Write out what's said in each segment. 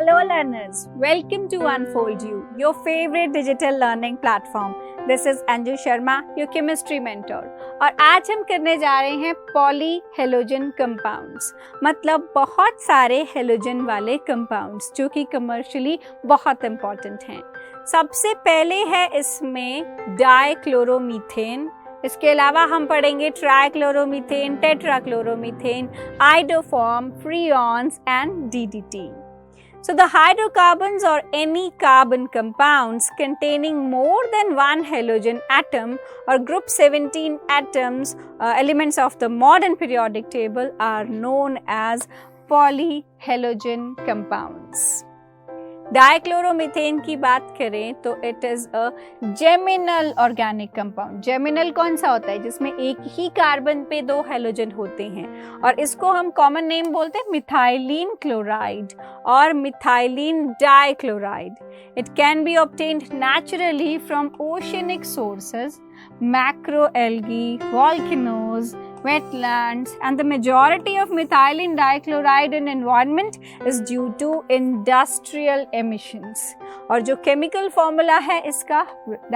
Hello learners, welcome to Unfold You, your favorite digital learning platform. This is Anju Sharma, your chemistry mentor. और आज हम करने जा रहे हैं पॉली हेलोजन कंपाउंड्स, मतलब बहुत सारे हेलोजन वाले कंपाउंड्स जो कि कमर्शियली बहुत इंपॉर्टेंट हैं. सबसे पहले है इसमें डाइक्लोरोमीथेन. इसके अलावा हम पढ़ेंगे trichloromethane, tetrachloromethane, iodoform, freons and DDT. So the hydrocarbons or any carbon compounds containing more than one halogen atom or group 17 atoms, elements of the modern periodic table are known as polyhalogen compounds. Dichloromethane की बात करें तो it is a geminal organic compound. Geminal कौन सा होता है? जिसमें एक ही कार्बन पे दो हेलोजन होते हैं और इसको हम कॉमन नेम बोलते हैं मिथाइलिन क्लोराइड और methylene dichloride. It can be obtained naturally from oceanic sources, macroalgae, volcanoes, wetlands, and the majority of methylene dichloride in environment is due to industrial emissions. और जो chemical formula है इसका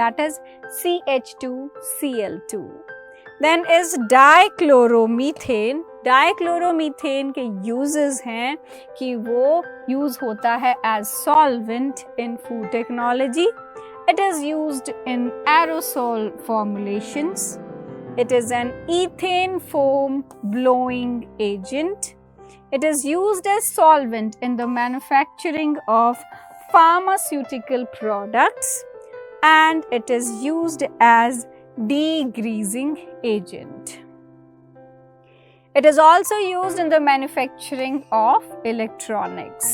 that is CH2Cl2. Then is dichloromethane. Dichloromethane के uses हैं कि वो use होता है as solvent in food technology. It is used in aerosol formulations. It is an ethane foam blowing agent. It is used as solvent in the manufacturing of pharmaceutical products, and it is used as degreasing agent. It is also used in the manufacturing of electronics.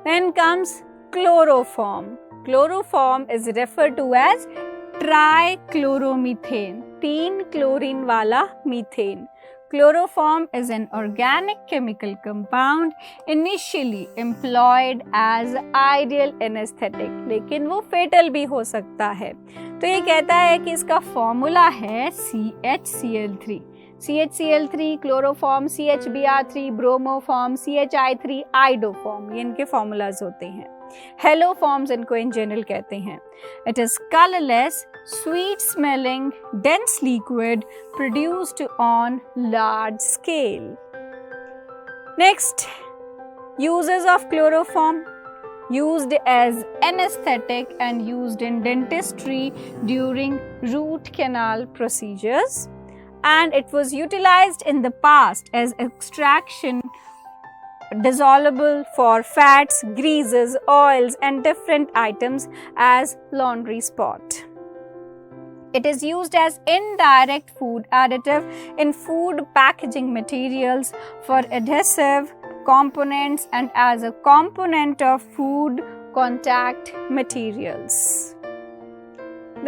Then comes chloroform. Chloroform is referred to as trichloromethane, 3 chlorine वाला methane. Chloroform is an organic chemical compound initially employed as ideal anesthetic, लेकिन वो fatal भी हो सकता है. तो ये कहता है कि इसका फॉर्मूला है CHCl3. CHCl3, chloroform, CHBr3, bromoform, CHI3, iodoform, ये इनके फॉर्मूलाज होते हैं. हेलोफॉर्म्स इनको इन जनरल कहते हैं. It is colourless, sweet smelling, dense liquid produced on large scale. Next, uses of chloroform. Used as anesthetic and used in dentistry during root canal procedures, and it was utilized in the past as extraction dissolvable for fats, greases, oils and different items as laundry spot. It is used as indirect food additive in food packaging materials, for adhesive components and as a component of food contact materials.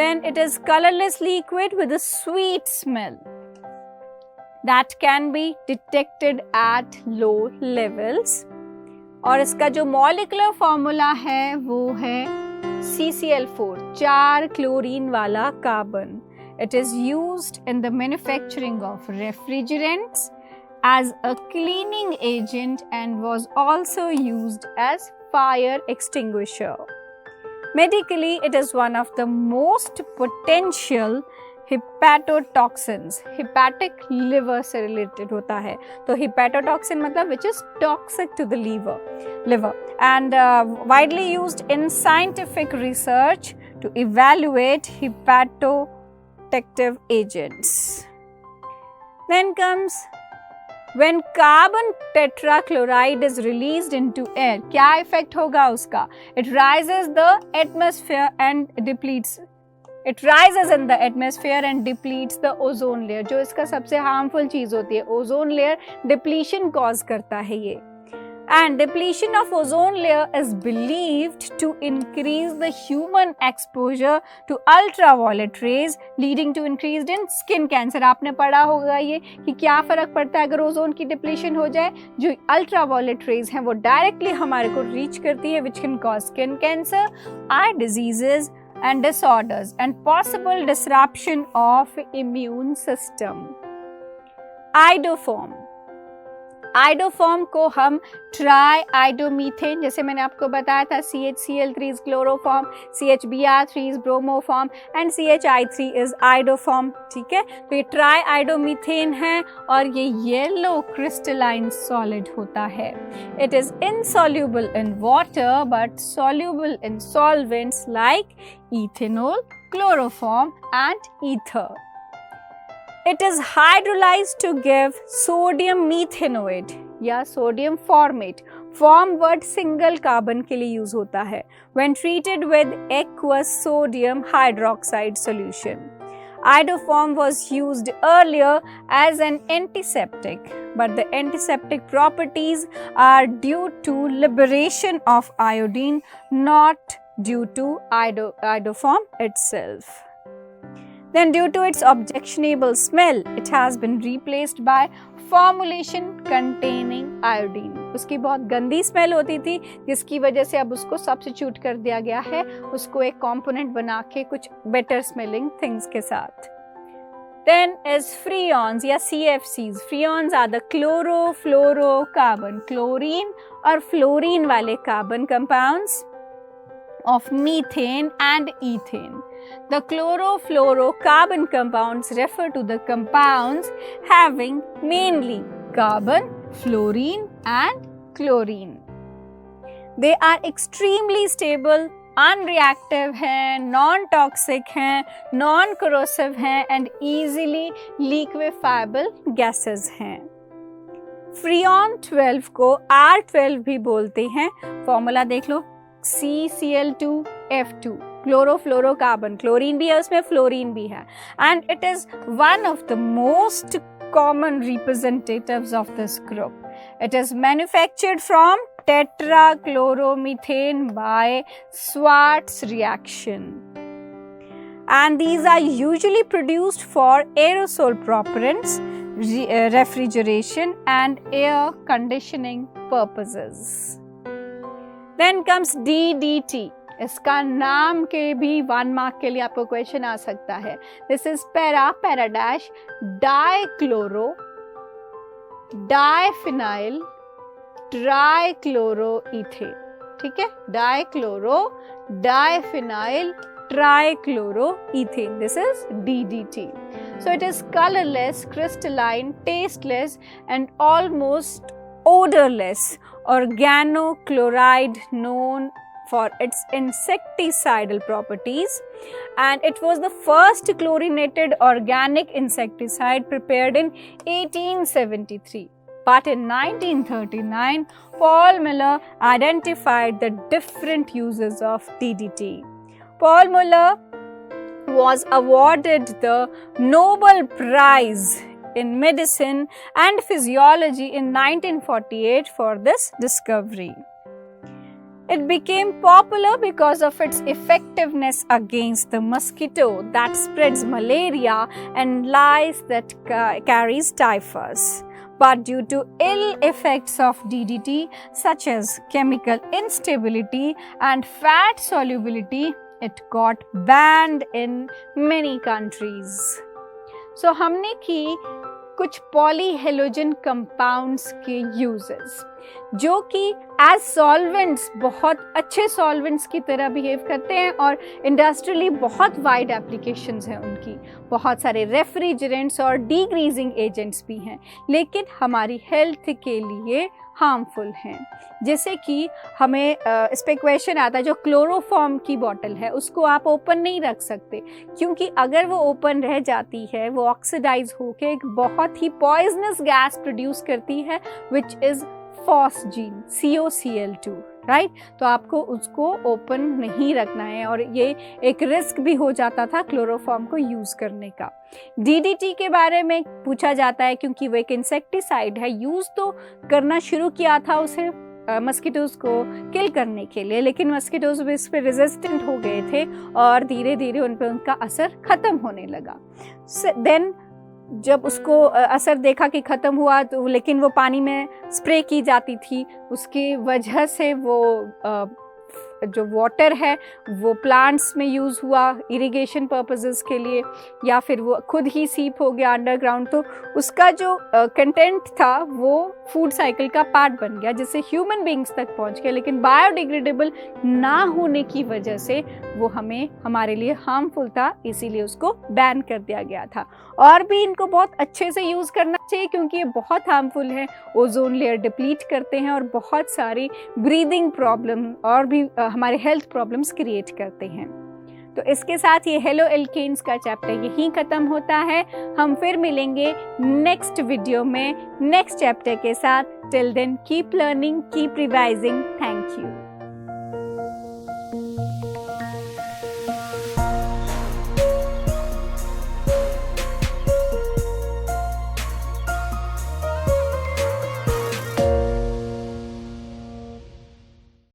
Then it is colorless liquid with a sweet smell that can be detected at low levels. और इसका जो molecular formula है वो है CCl4, 4 chlorine वाला carbon. It is used in the manufacturing of refrigerants, as a cleaning agent, and was also used as fire extinguisher. Medically, it is one of the most potential hepatotoxins. Hepatic liver से related होता है. तो hepatotoxin मतलब which is toxic to the liver, and widely used in scientific research to evaluate hepatoprotective agents. Then comes when carbon tetrachloride is released into air. क्या effect होगा उसका? It rises the atmosphere and depletes. It rises in the atmosphere and depletes the ozone layer. जो इसका सबसे harmful चीज होती है, ozone layer depletion cause करता है ये. And depletion of ozone layer is believed to increase the human exposure to ultraviolet rays, leading to increased in skin cancer. आपने पढ़ा होगा ये कि क्या फर्क पड़ता है अगर ओजोन की डिप्लीशन हो जाए. जो अल्ट्रावायलेट रेज हैं वो डायरेक्टली हमारे को रीच करती है, which can cause skin cancer, eye diseases and disorders, and possible disruption of immune system. Iodoform. Iodoform को हम ट्राई आइडोमीथेन, जैसे मैंने आपको बताया था CHCl3 is chloroform, CHBr3 is bromoform and CHI3 is iodoform, ठीक है। तो ये ट्राई आइडोमीथेन है और ये येलो क्रिस्टलाइन सॉलिड होता है। It is insoluble in water but soluble in solvents like ethanol, chloroform and ether. It is hydrolyzed to give sodium methanoate या sodium formate. Form word single carbon के लिए use होता है when treated with aqueous sodium hydroxide solution. Iodoform was used earlier as an antiseptic, but the antiseptic properties are due to liberation of iodine, not due to iodoform itself. Then due to its objectionable smell, it has been replaced by formulation containing iodine. उसकी बहुत गंदी smell होती थी जिसकी वजह से अब उसको सब्स्टिट्यूट कर दिया गया है, उसको एक कंपोनेंट बना के कुछ बेटर स्मेलिंग थिंग्स के साथ। Then is freons या CFCs. Freons are the chlorofluorocarbon, chlorine और fluorine वाले carbon compounds of methane and ethane. The chlorofluorocarbon compounds refer to the compounds having mainly carbon, fluorine and chlorine. They are extremely stable, unreactive हैं, non-toxic हैं, non-corrosive हैं and easily liquefiable gases हैं। Freon 12 को R12 भी बोलते हैं। Formula देख लो, CCl2F2, chlorofluorocarbon, chlorine भी है उसमें, फ्लोरीन भी है, and it is one of the most common representatives of this group. It is manufactured from tetrachloromethane by Schwarz reaction, and these are usually produced for aerosol propellants, refrigeration and air conditioning purposes. Then comes DDT. इसका नाम के भी 1 mark के लिए आपको question आ सकता है। This is पैराडैश dichloro diphenyl ट्राइक्लोरोइथेन, ठीक है, dichloro diphenyl trichloroethane. This is DDT. So it is colorless, crystalline, tasteless and almost odorless organochloride known for its insecticidal properties, and it was the first chlorinated organic insecticide prepared in 1873. But in 1939, Paul Muller identified the different uses of DDT. Paul Muller was awarded the Nobel Prize in Medicine and Physiology in 1948 for this discovery. It became popular because of its effectiveness against the mosquito that spreads malaria and lice that carries typhus. But due to ill effects of DDT, such as chemical instability and fat solubility, it got banned in many countries. So हमने की कुछ polyhalogen compounds के uses जो कि as solvents बहुत अच्छे solvents की तरह बिहेव करते हैं और इंडस्ट्रियली बहुत वाइड एप्लीकेशंस हैं उनकी, बहुत सारे रेफ्रिजरेंट्स और डीग्रीजिंग एजेंट्स भी हैं, लेकिन हमारी हेल्थ के लिए हार्मफुल हैं। जैसे कि हमें इस पे क्वेश्चन आता है, जो क्लोरोफॉर्म की बॉटल है उसको आप ओपन नहीं रख सकते, क्योंकि अगर वो ओपन रह जाती है वो ऑक्सीडाइज होकर एक बहुत ही पॉइजनस गैस प्रोड्यूस करती है which is phosgene, COCl2, right. तो आपको उसको ओपन नहीं रखना है और ये एक रिस्क भी हो जाता था क्लोरोफॉर्म को यूज़ करने का। DDT के बारे में पूछा जाता है क्योंकि वो एक इंसेक्टिसाइड है, यूज़ तो करना शुरू किया था उसे मस्किटोज़ को किल करने के लिए, लेकिन मस्किटोज़ भी इस पर रेजिस्टेंट हो गए थे और धीरे धीरे उन पर उनका असर ख़त्म होने लगा। देन जब उसको असर देखा कि ख़त्म हुआ तो, लेकिन वो पानी में स्प्रे की जाती थी, उसकी वजह से वो जो वाटर है वो प्लांट्स में यूज़ हुआ इरिगेशन पर्पसेस के लिए, या फिर वो खुद ही सीप हो गया अंडरग्राउंड, तो उसका जो कंटेंट था वो फूड साइकिल का पार्ट बन गया जिससे ह्यूमन बींग्स तक पहुंच गया, लेकिन बायोडिग्रेडेबल ना होने की वजह से वो हमारे लिए हार्मफुल था, इसीलिए उसको बैन कर दिया गया था। और भी इनको बहुत अच्छे से यूज़ करना चाहिए क्योंकि ये बहुत हार्मफुल है, ओजोन लेयर डिप्लीट करते हैं और बहुत सारी ब्रीदिंग प्रॉब्लम और भी हमारे हेल्थ प्रॉब्लम्स क्रिएट करते हैं। तो इसके साथ ये हेलो एल्केन्स का चैप्टर यहीं ख़त्म होता है। हम फिर मिलेंगे नेक्स्ट वीडियो में नेक्स्ट चैप्टर के साथ। Till then keep learning, keep revising. Thank you.